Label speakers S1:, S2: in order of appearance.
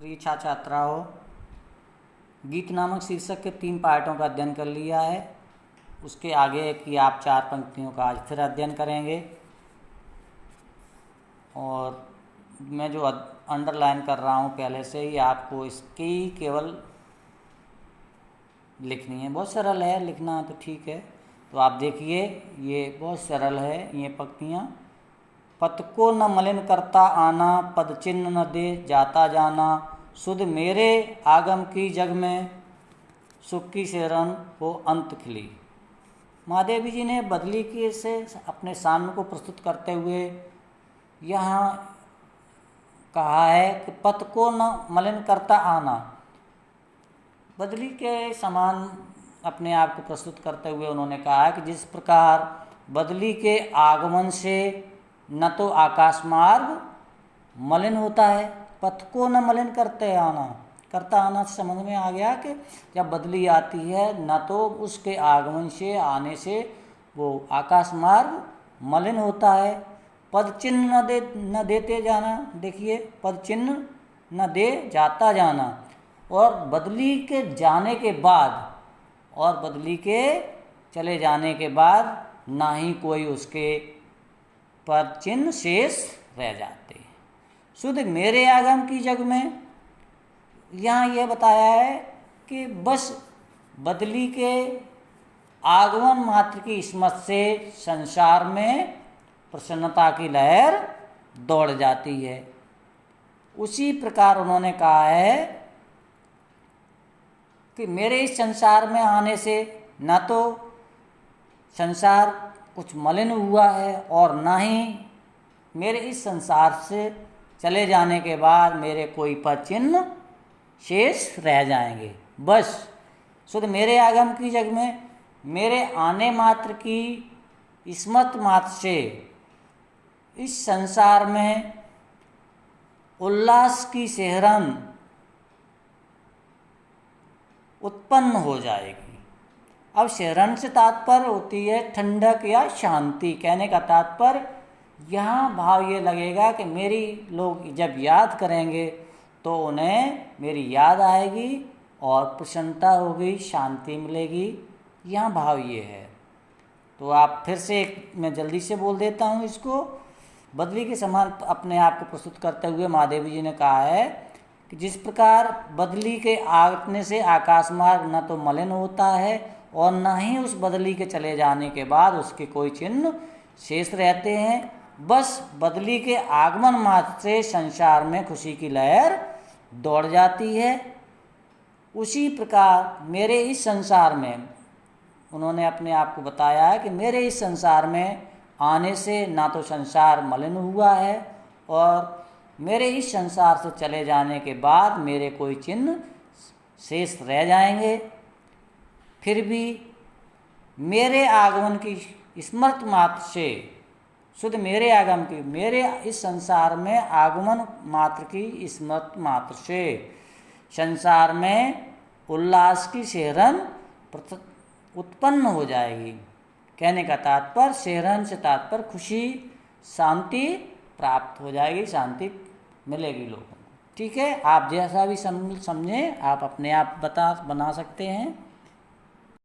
S1: प्रिय छात्र छात्राओं, गीत नामक शीर्षक के 3 पार्टों का अध्ययन कर लिया है। उसके आगे की आप 4 पंक्तियों का आज फिर अध्ययन करेंगे। और मैं जो अंडरलाइन कर रहा हूँ पहले से ही, आपको इसकी केवल लिखनी है। बहुत सरल है, लिखना तो ठीक है। तो आप देखिए, ये बहुत सरल है ये पंक्तियाँ। पथ को न मलिन करता आना, पद चिन्ह न दे जाता जाना, सुध मेरे आगम की जग में, सुख की सिरन हो अंत खिली। महादेवी जी ने बदली के से अपने साम्य को प्रस्तुत करते हुए यहाँ कहा है कि पथ को न मलिन करता आना। बदली के समान अपने आप को प्रस्तुत करते हुए उन्होंने कहा है कि जिस प्रकार बदली के आगमन से न तो आकाश मार्ग मलिन होता है, पथ को न मलिन करते आना से समझ में आ गया कि जब बदली आती है न तो उसके आगमन से आने से वो आकाश मार्ग मलिन होता है। पद चिन्ह न देते जाना, देखिए, पद चिन्ह न दे जाता जाना। और बदली के जाने के बाद और बदली के चले जाने के बाद ना ही कोई उसके पद चिन्ह शेष रह जाते। शुद्ध मेरे आगम की जग में यहाँ यह बताया है कि बस बदली के आगमन मात्र की स्मृति से संसार में प्रसन्नता की लहर दौड़ जाती है। उसी प्रकार उन्होंने कहा है कि मेरे इस संसार में आने से न तो संसार कुछ मलिन हुआ है और ना ही मेरे इस संसार से चले जाने के बाद मेरे कोई पद चिन्ह शेष रह जाएंगे। बस शुद्ध मेरे आगम की जग में मेरे आने मात्र की स्मृति मात्र से इस संसार में उल्लास की सिहरन उत्पन्न हो जाएगी। अब सिहरन से तात्पर्य होती है ठंडक या शांति। कहने का तात्पर्य यहाँ भाव ये लगेगा कि मेरी लोग जब याद करेंगे तो उन्हें मेरी याद आएगी और प्रसन्नता होगी, शांति मिलेगी। यहाँ भाव ये है। तो आप फिर से मैं जल्दी से बोल देता हूँ इसको। बदली के समान अपने आप को प्रस्तुत करते हुए महादेवी जी ने कहा है कि जिस प्रकार बदली के आने से आकाश मार्ग न तो मलिन होता है और न ही उस बदली के चले जाने के बाद उसके कोई चिन्ह शेष रहते हैं, बस बदली के आगमन मात्र से संसार में खुशी की लहर दौड़ जाती है। उसी प्रकार मेरे इस संसार में उन्होंने अपने आप को बताया है कि मेरे इस संसार में आने से ना तो संसार मलिन हुआ है और मेरे इस संसार से चले जाने के बाद मेरे कोई चिन्ह शेष रह जाएंगे। फिर भी मेरे आगमन की स्मृति मात्र से, शुद्ध मेरे आगमन की, मेरे इस संसार में आगमन मात्र की स्मृति मात्र से संसार में उल्लास की सिहरन उत्पन्न हो जाएगी। कहने का तात्पर्य, सिहरन से तात्पर्य खुशी, शांति प्राप्त हो जाएगी, शांति मिलेगी लोगों को। ठीक है, आप जैसा भी समझें आप अपने आप बना सकते हैं।